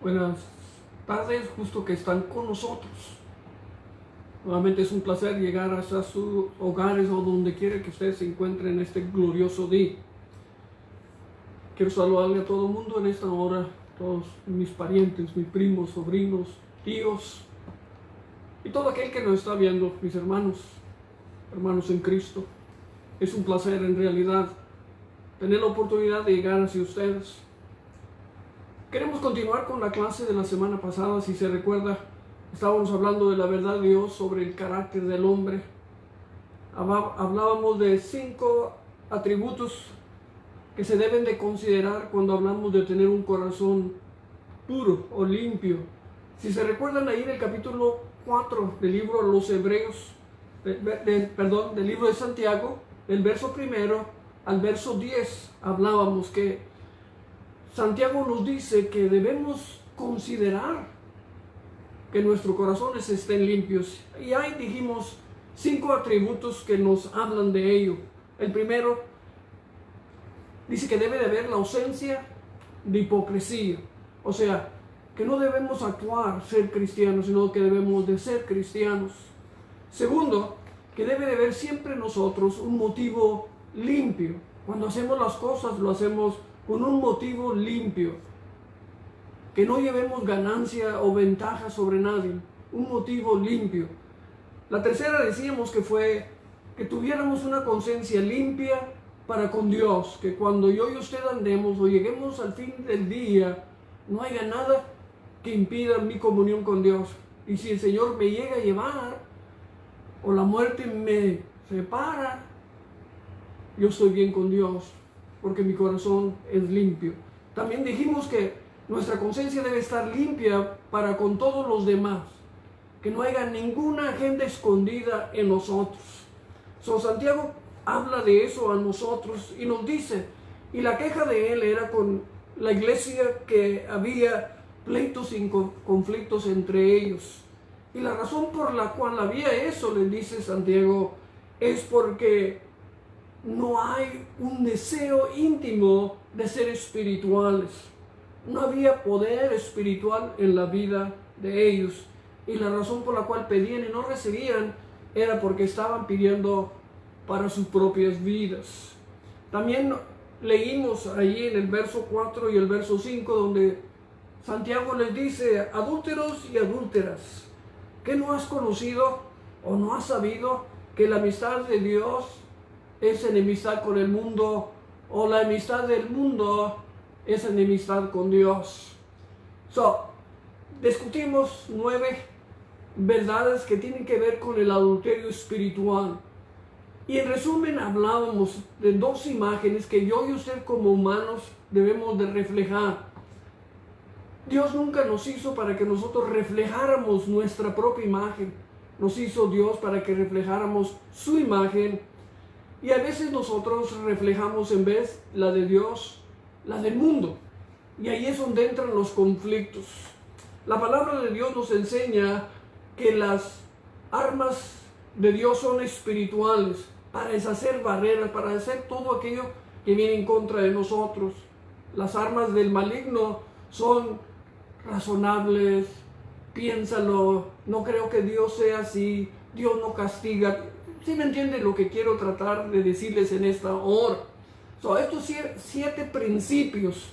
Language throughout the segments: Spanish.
Buenas tardes, justo que están con nosotros. Nuevamente es un placer llegar hasta sus hogares o donde quiera que ustedes se encuentren en este glorioso día. Quiero saludarle a todo el mundo en esta hora, todos mis parientes, mis primos, sobrinos, tíos y todo aquel que nos está viendo, mis hermanos en Cristo. Es un placer en realidad tener la oportunidad de llegar hacia ustedes. Queremos continuar con la clase de la semana pasada. Si se recuerda, estábamos hablando de la verdad de Dios sobre el carácter del hombre. Hablábamos de 5 atributos que se deben de considerar cuando hablamos de tener un corazón puro o limpio. Si se recuerdan, ahí en el capítulo 4 del libro a los Hebreos, del libro de Santiago, del verso 1 al verso 10, hablábamos que Santiago nos dice que debemos considerar que nuestros corazones estén limpios. Y ahí dijimos 5 atributos que nos hablan de ello. El primero dice que debe de haber la ausencia de hipocresía. O sea, que no debemos actuar ser cristianos, sino que debemos de ser cristianos. Segundo, que debe de haber siempre en nosotros un motivo limpio. Cuando hacemos las cosas, lo hacemos con un motivo limpio, que no llevemos ganancia o ventaja sobre nadie, un motivo limpio. La tercera decíamos que fue que tuviéramos una conciencia limpia para con Dios, que cuando yo y usted andemos o lleguemos al fin del día, no haya nada que impida mi comunión con Dios. Y si el Señor me llega a llevar o la muerte me separa, yo estoy bien con Dios, porque mi corazón es limpio. También dijimos que nuestra conciencia debe estar limpia para con todos los demás, que no haya ninguna agenda escondida en nosotros. Santiago habla de eso a nosotros y nos dice, y la queja de él era con la iglesia, que había pleitos y conflictos entre ellos. Y la razón por la cual había eso, le dice Santiago, es porque no hay un deseo íntimo de ser espirituales. No había poder espiritual en la vida de ellos. Y la razón por la cual pedían y no recibían era porque estaban pidiendo para sus propias vidas. También leímos ahí en el verso 4 y el verso 5 donde Santiago les dice: adúlteros y adúlteras, ¿qué no has conocido o no has sabido que la amistad de Dios es enemistad con el mundo, o la amistad del mundo es enemistad con Dios? Discutimos 9 verdades que tienen que ver con el adulterio espiritual. Y en resumen hablábamos de 2 imágenes que yo y usted como humanos debemos de reflejar. Dios nunca nos hizo para que nosotros reflejáramos nuestra propia imagen. Nos hizo Dios para que reflejáramos su imagen. Y a veces nosotros reflejamos, en vez la de Dios, la del mundo. Y ahí es donde entran los conflictos. La palabra de Dios nos enseña que las armas de Dios son espirituales, para deshacer barreras, para hacer todo aquello que viene en contra de nosotros. Las armas del maligno son razonables, piénsalo, no creo que Dios sea así, Dios no castiga. ¿Sí me entiende lo que quiero tratar de decirles en esta hora? Estos 7 principios,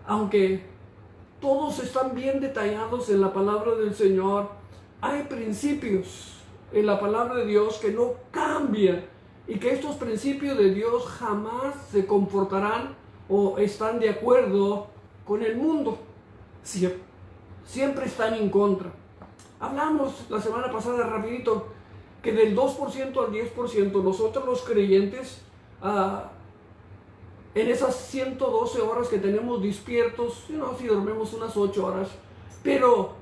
aunque todos están bien detallados en la palabra del Señor, hay principios en la palabra de Dios que no cambian, y que estos principios de Dios jamás se comportarán o están de acuerdo con el mundo. Siempre están en contra. Hablamos la semana pasada rapidito que del 2% al 10% nosotros los creyentes, en esas 112 horas que tenemos despiertos, si dormimos unas 8 horas, pero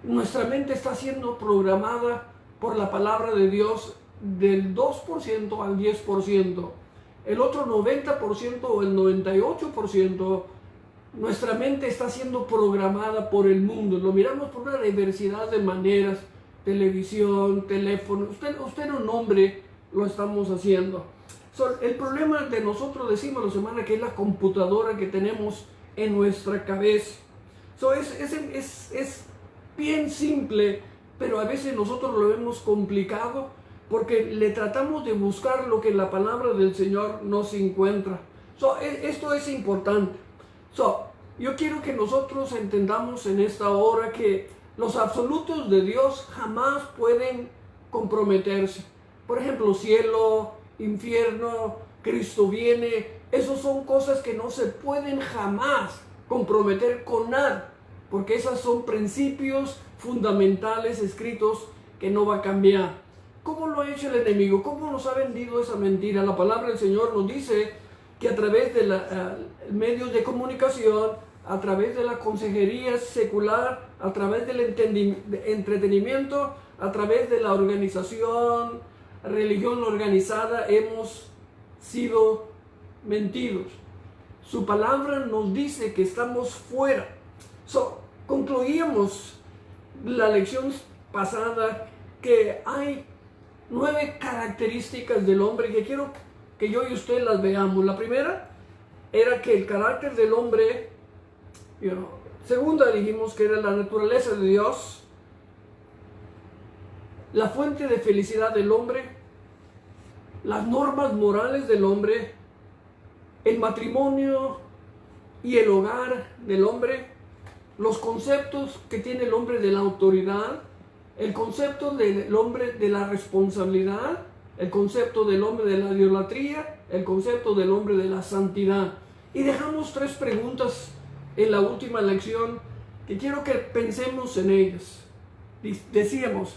nuestra mente está siendo programada por la palabra de Dios del 2% al 10%. El otro 90% o el 98%, nuestra mente está siendo programada por el mundo. Lo miramos por una diversidad de maneras: televisión, teléfono, usted no nombre, lo estamos haciendo. El problema de nosotros, decimos la semana, que es la computadora que tenemos en nuestra cabeza. Es bien simple, pero a veces nosotros lo vemos complicado porque le tratamos de buscar lo que en la palabra del Señor no se encuentra. Esto es importante. Yo quiero que nosotros entendamos en esta hora que los absolutos de Dios jamás pueden comprometerse. Por ejemplo, cielo, infierno, Cristo viene. Esas son cosas que no se pueden jamás comprometer con nada, porque esas son principios fundamentales escritos que no va a cambiar. ¿Cómo lo ha hecho el enemigo? ¿Cómo nos ha vendido esa mentira? La palabra del Señor nos dice que a través de medios de comunicación, a través de la consejería secular, a través del entretenimiento, a través de la organización, religión organizada, hemos sido mentidos. Su palabra nos dice que estamos fuera. Concluíamos la lección pasada que hay 9 características del hombre que quiero que yo y usted las veamos. La primera era que el carácter del hombre, segunda dijimos que era la naturaleza de Dios, la fuente de felicidad del hombre, las normas morales del hombre, el matrimonio y el hogar del hombre, los conceptos que tiene el hombre de la autoridad, el concepto del hombre de la responsabilidad, el concepto del hombre de la idolatría, el concepto del hombre de la santidad. Y dejamos 3 preguntas en la última lección que quiero que pensemos en ellas. Decíamos,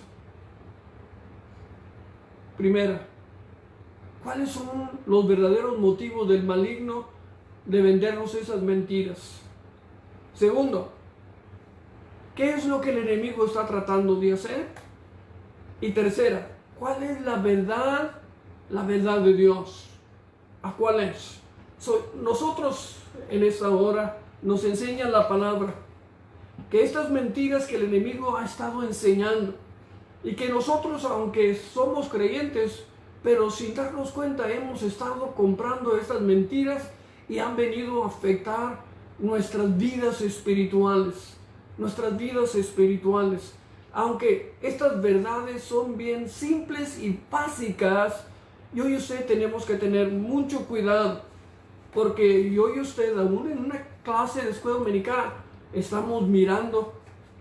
primera, ¿cuáles son los verdaderos motivos del maligno de vendernos esas mentiras? Segundo, ¿qué es lo que el enemigo está tratando de hacer? Y tercera, ¿cuál es la verdad de Dios? ¿A cuál es? Nosotros en esta hora nos enseña la palabra que estas mentiras que el enemigo ha estado enseñando y que nosotros, aunque somos creyentes, pero sin darnos cuenta hemos estado comprando estas mentiras y han venido a afectar nuestras vidas espirituales. Aunque estas verdades son bien simples y básicas, yo y usted tenemos que tener mucho cuidado, porque yo y usted, aún en una clase de escuela dominical, estamos mirando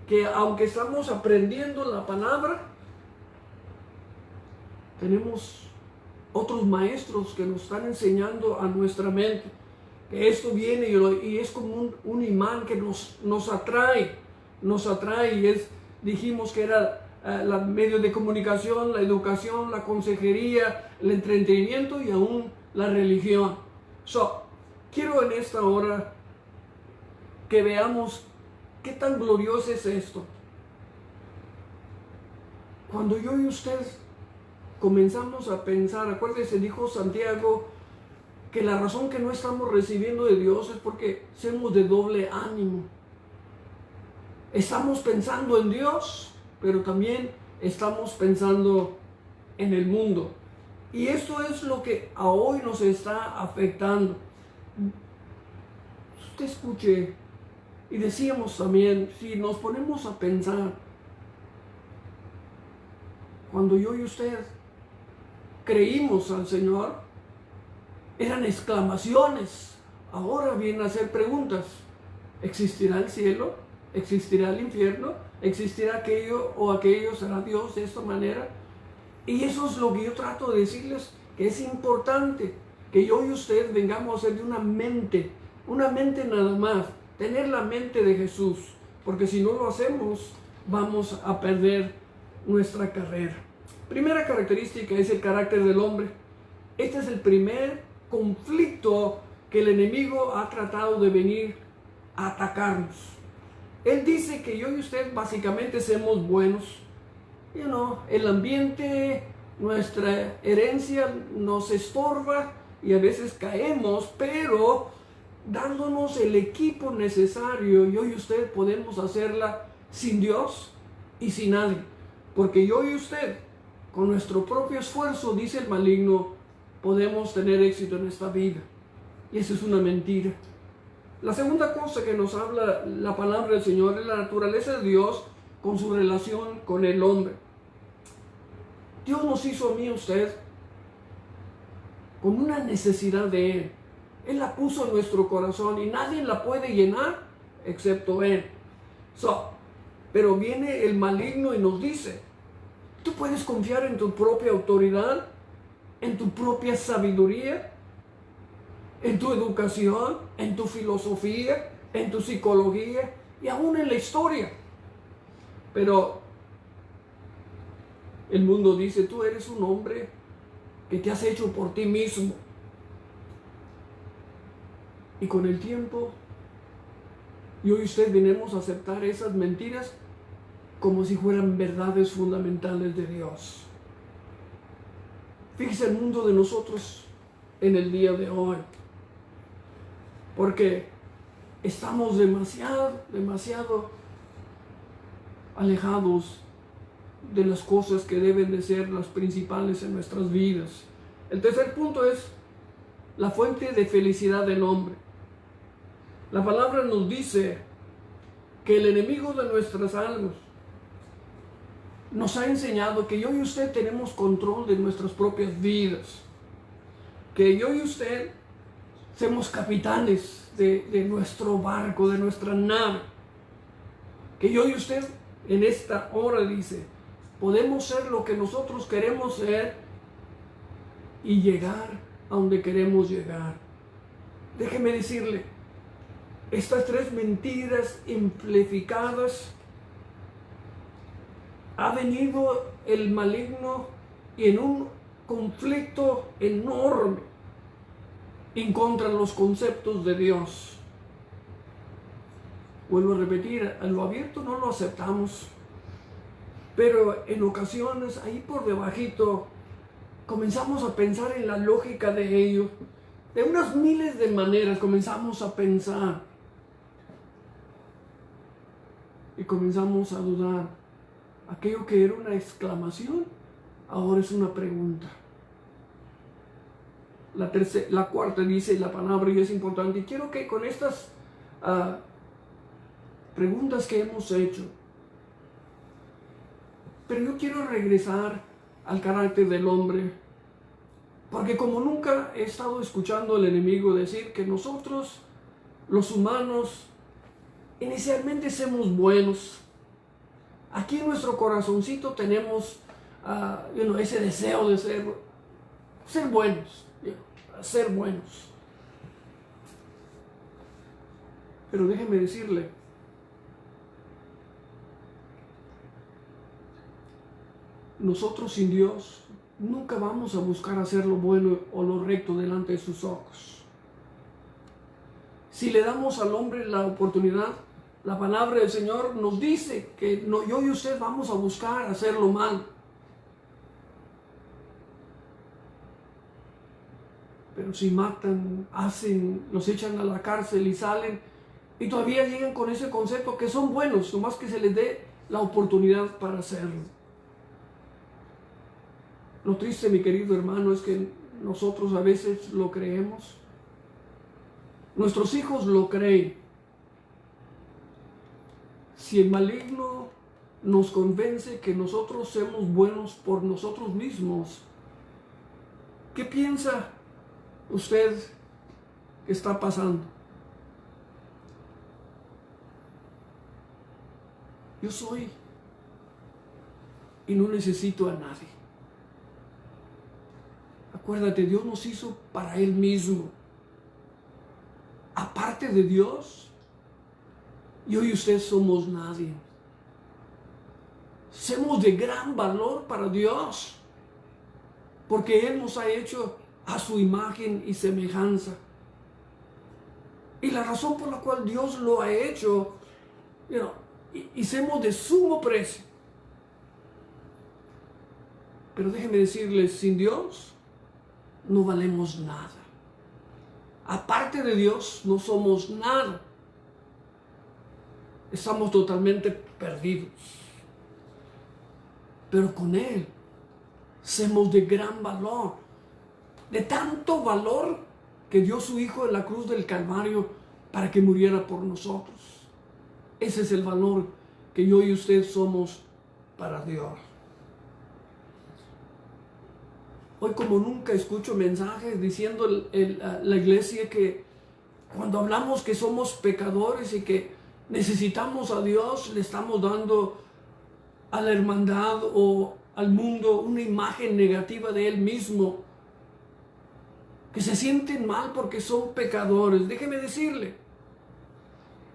que aunque estamos aprendiendo la palabra, tenemos otros maestros que nos están enseñando a nuestra mente que esto viene y es como un imán que nos atrae, y dijimos que era los medios de comunicación, la educación, la consejería, el entretenimiento y aún la religión. Quiero en esta hora que veamos qué tan glorioso es esto. Cuando yo y usted comenzamos a pensar, acuérdese, dijo Santiago, que la razón que no estamos recibiendo de Dios es porque somos de doble ánimo. Estamos pensando en Dios, pero también estamos pensando en el mundo. Y esto es lo que a hoy nos está afectando. Usted escuche, y decíamos también, si nos ponemos a pensar, cuando yo y usted creímos al Señor, eran exclamaciones. Ahora vienen a ser preguntas. ¿Existirá el cielo? ¿Existirá el infierno? ¿Existirá aquello o aquello? ¿Será Dios de esta manera? Y eso es lo que yo trato de decirles, que es importante que yo y usted vengamos a ser de una mente nada más, tener la mente de Jesús, porque si no lo hacemos, vamos a perder nuestra carrera. Primera característica es el carácter del hombre. Este es el primer conflicto que el enemigo ha tratado de venir a atacarnos. Él dice que yo y usted básicamente somos buenos. El ambiente, nuestra herencia nos estorba y a veces caemos, pero dándonos el equipo necesario, yo y usted podemos hacerla sin Dios y sin nadie. Porque yo y usted, con nuestro propio esfuerzo, dice el maligno, podemos tener éxito en esta vida. Y eso es una mentira. La segunda cosa que nos habla la palabra del Señor es la naturaleza de Dios con su relación con el hombre. Dios nos hizo a mí y a usted con una necesidad de Él. Él la puso en nuestro corazón y nadie la puede llenar excepto Él. Pero viene el maligno y nos dice, tú puedes confiar en tu propia autoridad, en tu propia sabiduría, en tu educación, en tu filosofía, en tu psicología y aún en la historia. Pero el mundo dice, tú eres un hombre que te has hecho por ti mismo. Y con el tiempo, yo y usted venimos a aceptar esas mentiras como si fueran verdades fundamentales de Dios. Fíjese el mundo de nosotros en el día de hoy. Porque estamos demasiado alejados de las cosas que deben de ser las principales en nuestras vidas. El tercer punto es la fuente de felicidad del hombre. La palabra nos dice que el enemigo de nuestras almas nos ha enseñado que yo y usted tenemos control de nuestras propias vidas, que yo y usted somos capitanes de nuestro barco, de nuestra nave, que yo y usted en esta hora dice, podemos ser lo que nosotros queremos ser y llegar a donde queremos llegar. Déjeme decirle, estas tres mentiras amplificadas, ha venido el maligno y en un conflicto enorme en contra de los conceptos de Dios. Vuelvo a repetir, a lo abierto no lo aceptamos, pero en ocasiones ahí por debajito comenzamos a pensar en la lógica de ello. De unas miles de maneras comenzamos a pensar y comenzamos a dudar. Aquello que era una exclamación, ahora es una pregunta. La cuarta dice la palabra y es importante. Y quiero que con estas preguntas que hemos hecho, pero yo quiero regresar al carácter del hombre, porque como nunca he estado escuchando al enemigo decir que nosotros, los humanos, inicialmente somos buenos. Aquí en nuestro corazoncito tenemos ese deseo de ser buenos, ser buenos. Pero déjeme decirle, nosotros sin Dios nunca vamos a buscar hacer lo bueno o lo recto delante de sus ojos. Si le damos al hombre la oportunidad, la palabra del Señor nos dice que yo y usted vamos a buscar hacerlo mal. Pero si matan, los echan a la cárcel y salen, y todavía llegan con ese concepto que son buenos, nomás que se les dé la oportunidad para hacerlo. Lo triste, mi querido hermano, es que nosotros a veces lo creemos. Nuestros hijos lo creen. Si el maligno nos convence que nosotros somos buenos por nosotros mismos, ¿qué piensa usted que está pasando? Yo soy y no necesito a nadie. Acuérdate, Dios nos hizo para Él mismo. Aparte de Dios, yo y usted somos nadie. Somos de gran valor para Dios, porque Él nos ha hecho a su imagen y semejanza. Y la razón por la cual Dios lo ha hecho, y somos de sumo precio. Pero déjenme decirles, sin Dios no valemos nada. Aparte de Dios no somos nada. Estamos totalmente perdidos. Pero con Él somos de gran valor. De tanto valor que dio su Hijo en la cruz del Calvario para que muriera por nosotros. Ese es el valor que yo y usted somos para Dios. Hoy como nunca escucho mensajes diciendo la iglesia que cuando hablamos que somos pecadores y que necesitamos a Dios, le estamos dando a la hermandad o al mundo una imagen negativa de Él mismo, que se sienten mal porque son pecadores. Déjeme decirle,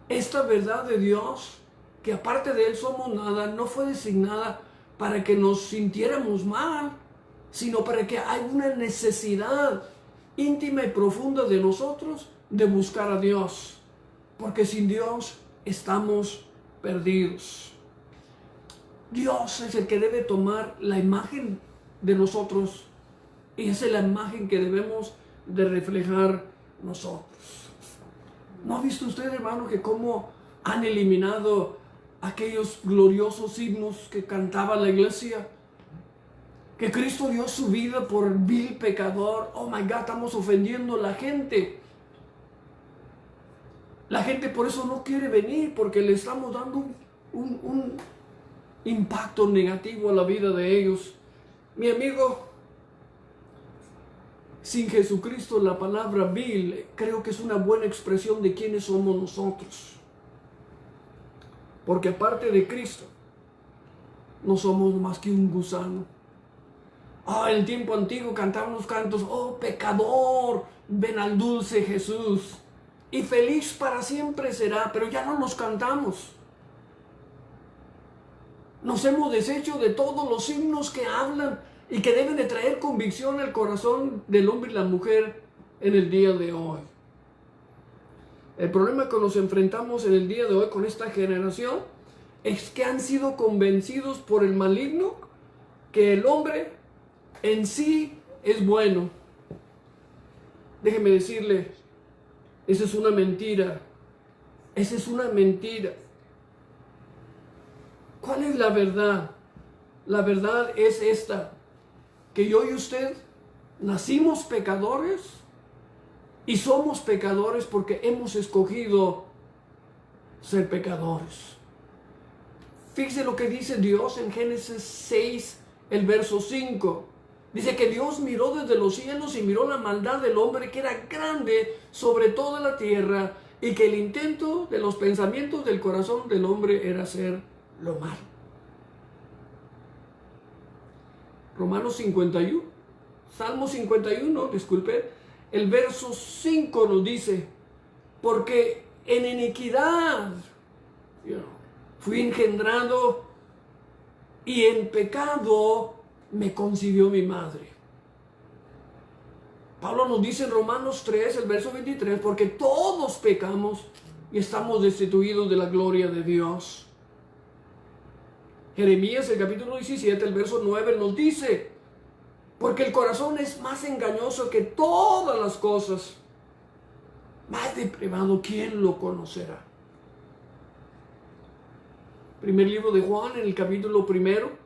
esta verdad de Dios, que aparte de Él somos nada, no fue designada para que nos sintiéramos mal, sino para que hay una necesidad íntima y profunda de nosotros de buscar a Dios, porque sin Dios estamos perdidos. Dios es el que debe tomar la imagen de nosotros y esa es la imagen que debemos de reflejar nosotros. ¿No ha visto usted, hermano, que cómo han eliminado aquellos gloriosos himnos que cantaba la iglesia? Que Cristo dio su vida por vil pecador. Oh my God, estamos ofendiendo a la gente. La gente por eso no quiere venir, porque le estamos dando un impacto negativo a la vida de ellos. Mi amigo, sin Jesucristo la palabra vil creo que es una buena expresión de quiénes somos nosotros. Porque aparte de Cristo, no somos más que un gusano. En el tiempo antiguo cantaban los cantos, oh pecador, ven al dulce Jesús, y feliz para siempre será, pero ya no los cantamos. Nos hemos deshecho de todos los himnos que hablan y que deben de traer convicción al corazón del hombre y la mujer en el día de hoy. El problema que nos enfrentamos en el día de hoy con esta generación es que han sido convencidos por el maligno que el hombre en sí es bueno. Déjeme decirle, esa es una mentira. Esa es una mentira. ¿Cuál es la verdad? La verdad es esta, que yo y usted nacimos pecadores y somos pecadores porque hemos escogido ser pecadores. Fíjese lo que dice Dios en Génesis 6, el verso 5. Dice que Dios miró desde los cielos y miró la maldad del hombre, que era grande sobre toda la tierra, y que el intento de los pensamientos del corazón del hombre era hacer lo malo. Romanos 51, Salmo 51, disculpe, el verso 5 nos dice, porque en iniquidad fui engendrado y en pecado me concibió mi madre. Pablo nos dice en Romanos 3, el verso 23, porque todos pecamos y estamos destituidos de la gloria de Dios. Jeremías, el capítulo 17, el verso 9 nos dice, porque el corazón es más engañoso que todas las cosas, más depravado, ¿quién lo conocerá? Primer libro de Juan, en el capítulo 1,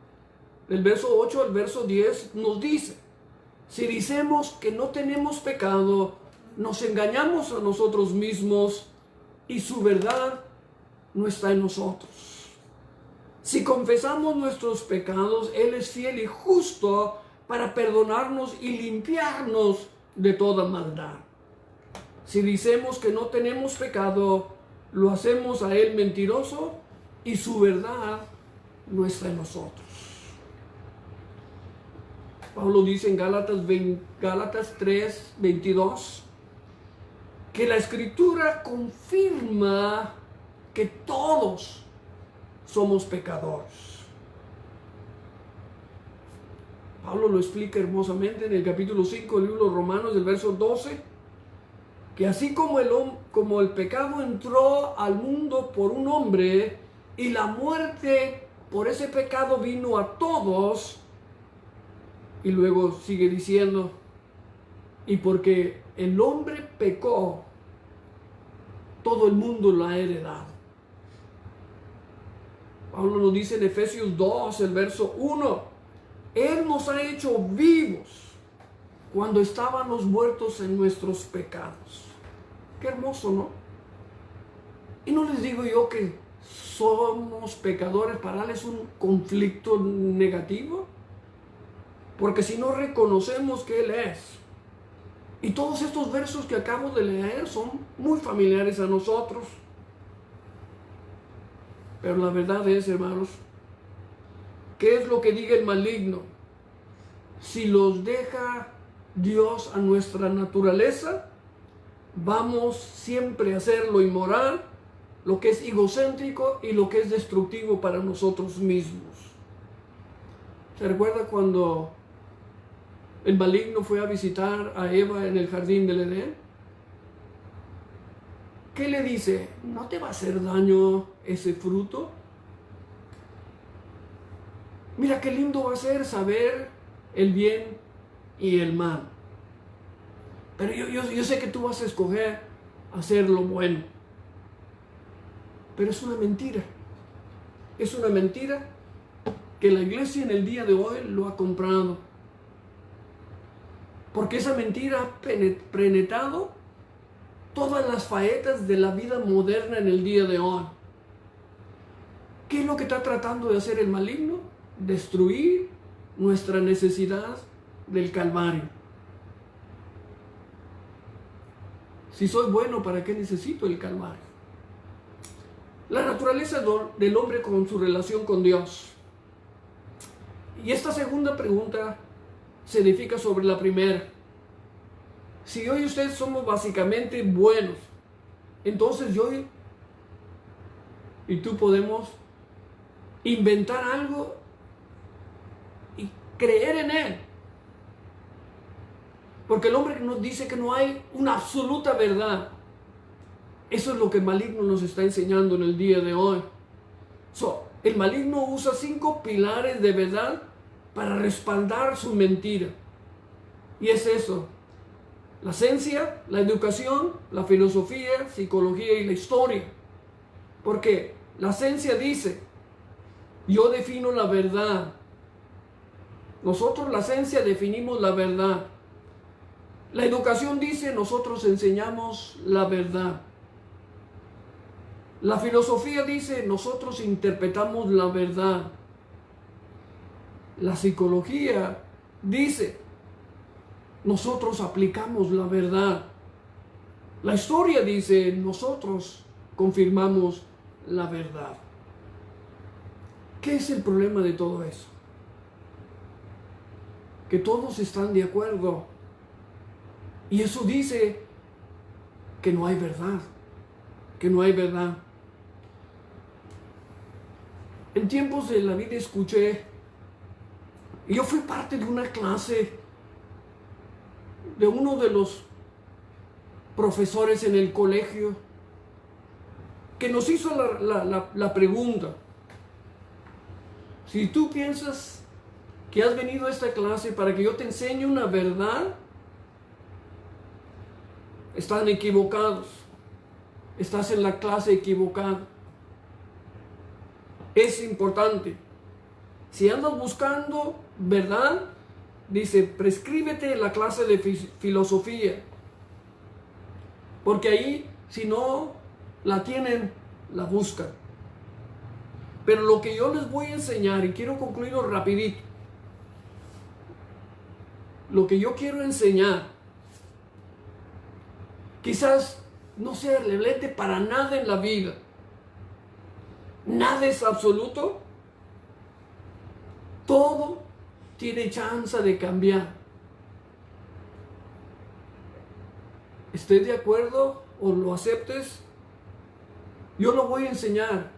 del verso 8 al verso 10, nos dice, si decimos que no tenemos pecado, nos engañamos a nosotros mismos y su verdad no está en nosotros. Si confesamos nuestros pecados, Él es fiel y justo para perdonarnos y limpiarnos de toda maldad. Si decimos que no tenemos pecado, lo hacemos a Él mentiroso y su verdad no está en nosotros. Pablo dice en Gálatas 3, 22, que la Escritura confirma que todos somos pecadores. Pablo lo explica hermosamente en el capítulo 5 del libro de Romanos, del verso 12, que así como el pecado entró al mundo por un hombre y la muerte por ese pecado vino a todos, y luego sigue diciendo, y porque el hombre pecó, todo el mundo lo ha heredado. Pablo nos dice en Efesios 2, el verso 1, Él nos ha hecho vivos cuando estábamos muertos en nuestros pecados. Qué hermoso, ¿no? Y no les digo yo que somos pecadores para darles un conflicto negativo, porque si no reconocemos que Él es. Y todos estos versos que acabo de leer son muy familiares a nosotros. Pero la verdad es, hermanos, ¿qué es lo que diga el maligno? Si los deja Dios a nuestra naturaleza, vamos siempre a hacer lo inmoral, lo que es egocéntrico y lo que es destructivo para nosotros mismos. ¿Se recuerda cuando el maligno fue a visitar a Eva en el jardín del Edén? ¿Qué le dice? ¿No te va a hacer daño ese fruto? Mira qué lindo va a ser saber el bien y el mal. Pero yo sé que tú vas a escoger hacer lo bueno. Pero es una mentira. Es una mentira que la iglesia en el día de hoy lo ha comprado. Porque esa mentira ha penetrado todas las faetas de la vida moderna en el día de hoy. ¿Qué es lo que está tratando de hacer el maligno? Destruir nuestra necesidad del Calvario. Si soy bueno, ¿para qué necesito el Calvario? La naturaleza del hombre con su relación con Dios. Y esta segunda pregunta se edifica sobre la primera. Si yo y usted somos básicamente buenos, entonces yo y tú podemos inventar algo y creer en él. Porque el hombre nos dice que no hay una absoluta verdad. Eso es lo que el maligno nos está enseñando en el día de hoy. El maligno usa 5 pilares de verdad para respaldar su mentira. Y es eso: la ciencia, la educación, la filosofía, psicología y la historia. Porque la ciencia dice, yo defino la verdad. Nosotros, la ciencia, definimos la verdad. La educación dice, nosotros enseñamos la verdad. La filosofía dice, nosotros interpretamos la verdad. La psicología dice, nosotros aplicamos la verdad. La historia dice, nosotros confirmamos la verdad. ¿Qué es el problema de todo eso? Que todos están de acuerdo. Y eso dice que no hay verdad. Que no hay verdad. En tiempos de la vida escuché, y yo fui parte de una clase de uno de los profesores en el colegio que nos hizo la pregunta: si tú piensas que has venido a esta clase para que yo te enseñe una verdad, están equivocados. Estás en la clase equivocada. Es importante. Si andas buscando verdad, dice, prescríbete la clase de filosofía. Porque ahí, si no la tienen, la buscan. Pero lo que yo les voy a enseñar, y quiero concluirlo rapidito, lo que yo quiero enseñar, quizás no sea relevante para nada en la vida. Nada es absoluto. Todo tiene chance de cambiar. ¿Estés de acuerdo o lo aceptes? Yo lo voy a enseñar.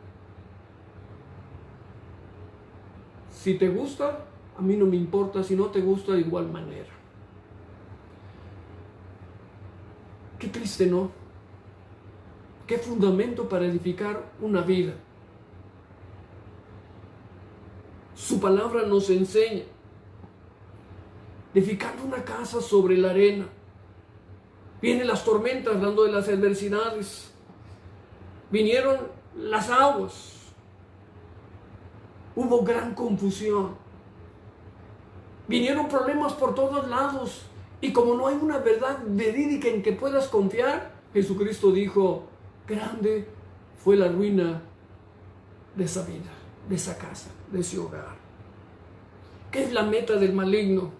Si te gusta, a mí no me importa. Si no te gusta, de igual manera. Qué triste, ¿no? Qué fundamento para edificar una vida. Su palabra nos enseña, edificando una casa sobre la arena. Vienen las tormentas hablando de las adversidades. Vinieron las aguas. Hubo gran confusión. Vinieron problemas por todos lados. Y como no hay una verdad verídica en que puedas confiar, Jesucristo dijo, grande fue la ruina de esa vida, de esa casa, de ese hogar. ¿Qué es la meta del maligno?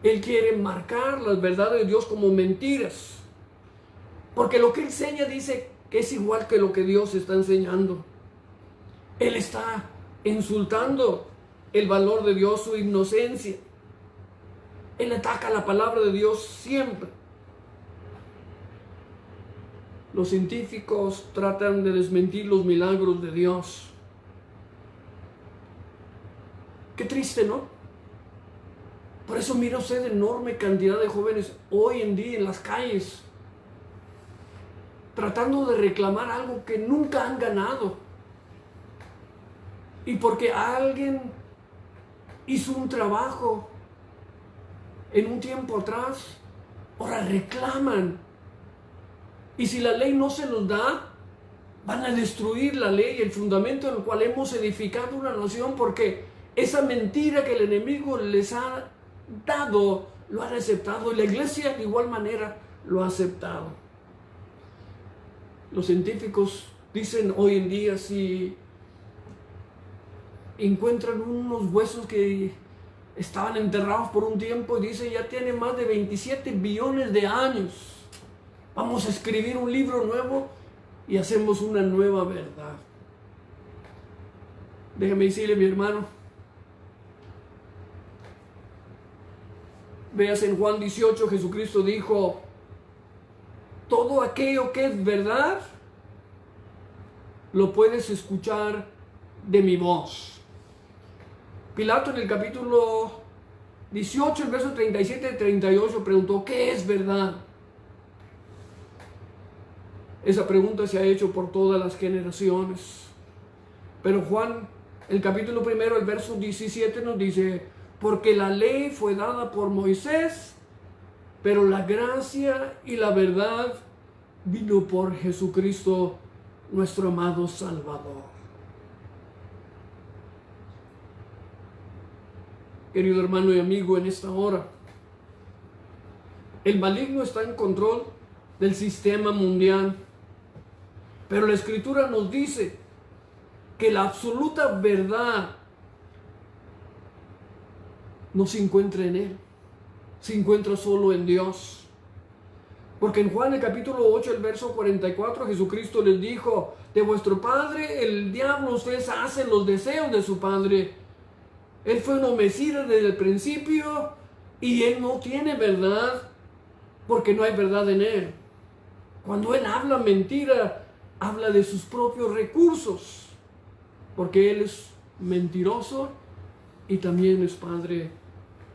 Él quiere marcar las verdades de Dios como mentiras, porque lo que él enseña dice que es igual que lo que Dios está enseñando. Él está insultando el valor de Dios, su inocencia. Él ataca la palabra de Dios siempre. Los científicos tratan de desmentir los milagros de Dios. Qué triste, ¿no? Por eso mira usted enorme cantidad de jóvenes hoy en día en las calles, tratando de reclamar algo que nunca han ganado. Y porque alguien hizo un trabajo en un tiempo atrás, ahora reclaman. Y si la ley no se los da, van a destruir la ley, el fundamento en el cual hemos edificado una nación, porque esa mentira que el enemigo les ha dado, lo han aceptado. Y la iglesia de igual manera lo ha aceptado. Los científicos dicen hoy en día, si encuentran unos huesos que estaban enterrados por un tiempo, y dice ya tiene más de 27 billones de años, vamos a escribir un libro nuevo y hacemos una nueva verdad. Déjeme decirle, mi hermano, veas en Juan 18, Jesucristo dijo: todo aquello que es verdad, lo puedes escuchar de mi voz. Pilato en el capítulo 18, el verso 37 y 38 preguntó: ¿qué es verdad? Esa pregunta se ha hecho por todas las generaciones. Pero Juan, el capítulo 1, el verso 17 nos dice: porque la ley fue dada por Moisés, pero la gracia y la verdad vino por Jesucristo, nuestro amado Salvador. Querido hermano y amigo, en esta hora, el maligno está en control del sistema mundial, pero la Escritura nos dice que la absoluta verdad no se encuentra en él, se encuentra solo en Dios. Porque en Juan el capítulo 8, el verso 44, Jesucristo les dijo: de vuestro padre el diablo, ustedes hacen los deseos de su padre. Él fue un homicida desde el principio y él no tiene verdad, porque no hay verdad en él. Cuando él habla mentira, habla de sus propios recursos, porque él es mentiroso y también es padre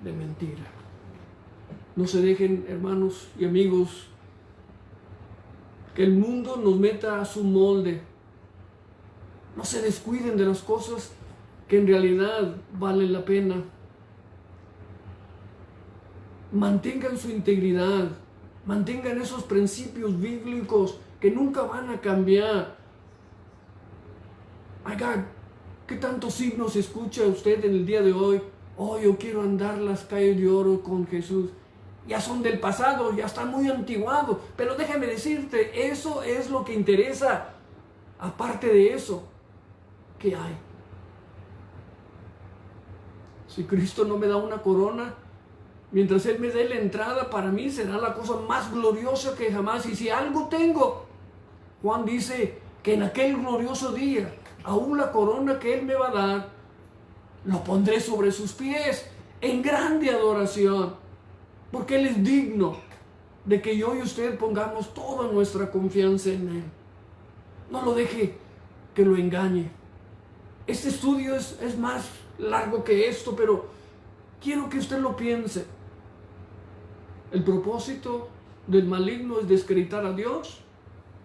de mentira. No se dejen, hermanos y amigos, que el mundo nos meta a su molde. No se descuiden de las cosas que en realidad valen la pena. Mantengan su integridad, mantengan esos principios bíblicos que nunca van a cambiar. Oiga, ¿qué tantos signos escucha usted en el día de hoy? Oh, yo quiero andar las calles de oro con Jesús. Ya son del pasado, ya están muy antiguados. Pero déjame decirte, eso es lo que interesa. Aparte de eso, ¿qué hay? Si Cristo no me da una corona, mientras Él me dé la entrada, para mí será la cosa más gloriosa que jamás. Y si algo tengo, Juan dice que en aquel glorioso día, aún la corona que Él me va a dar, lo pondré sobre sus pies en grande adoración, porque Él es digno de que yo y usted pongamos toda nuestra confianza en Él. No lo deje que lo engañe. Este estudio es más largo que esto, pero quiero que usted lo piense. El propósito del maligno es desacreditar a Dios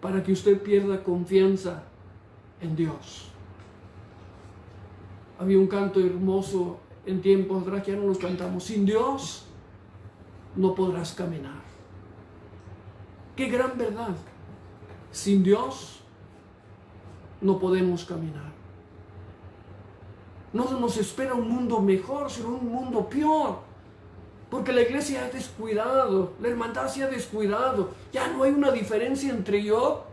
para que usted pierda confianza en Dios. Había un canto hermoso en tiempos atrás, que ya no los cantamos: sin Dios no podrás caminar. Qué gran verdad. Sin Dios no podemos caminar. No nos espera un mundo mejor, sino un mundo peor. Porque la iglesia ha descuidado, la hermandad se ha descuidado. Ya no hay una diferencia entre yo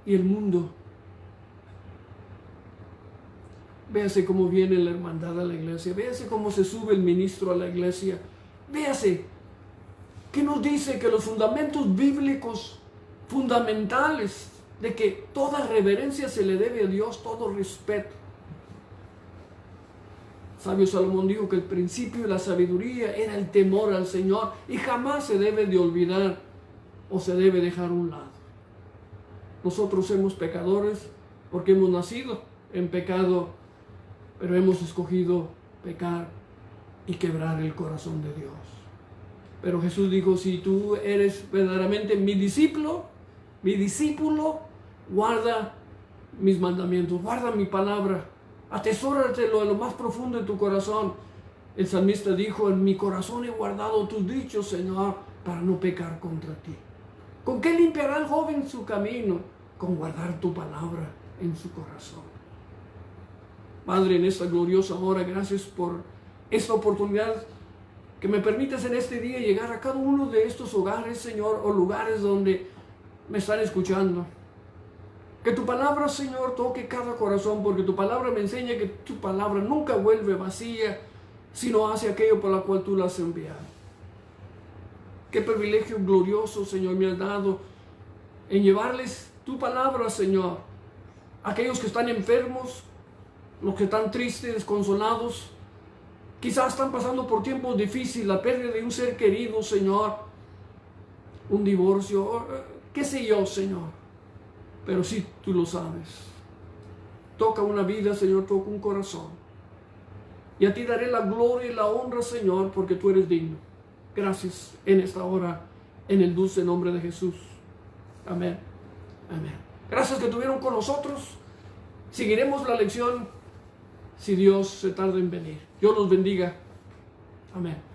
y el mundo. Véase cómo viene la hermandad a la iglesia. Véase cómo se sube el ministro a la iglesia. Véase que nos dice que los fundamentos bíblicos fundamentales de que toda reverencia se le debe a Dios, todo respeto. Sabio Salomón dijo que el principio de la sabiduría era el temor al Señor y jamás se debe de olvidar o se debe dejar a un lado. Nosotros somos pecadores porque hemos nacido en pecado, pero hemos escogido pecar y quebrar el corazón de Dios. Pero Jesús dijo, si tú eres verdaderamente mi discípulo, guarda mis mandamientos, guarda mi palabra, atesóratelo en lo más profundo de tu corazón. El salmista dijo, en mi corazón he guardado tus dichos, Señor, para no pecar contra ti. ¿Con qué limpiará el joven su camino? Con guardar tu palabra en su corazón. Padre, en esta gloriosa hora, gracias por esta oportunidad que me permites en este día llegar a cada uno de estos hogares, Señor, o lugares donde me están escuchando. Que tu palabra, Señor, toque cada corazón, porque tu palabra me enseña que tu palabra nunca vuelve vacía, sino hace aquello por la cual tú la has enviado. Qué privilegio glorioso, Señor, me has dado en llevarles tu palabra, Señor, a aquellos que están enfermos, los que están tristes, desconsolados, quizás están pasando por tiempos difíciles, la pérdida de un ser querido, Señor, un divorcio, qué sé yo, Señor, pero sí tú lo sabes. Toca una vida, Señor, toca un corazón, y a ti daré la gloria y la honra, Señor, porque tú eres digno. Gracias en esta hora, en el dulce nombre de Jesús. Amén. Amén. Gracias que estuvieron con nosotros. Seguiremos la lección si Dios se tarda en venir. Dios los bendiga. Amén.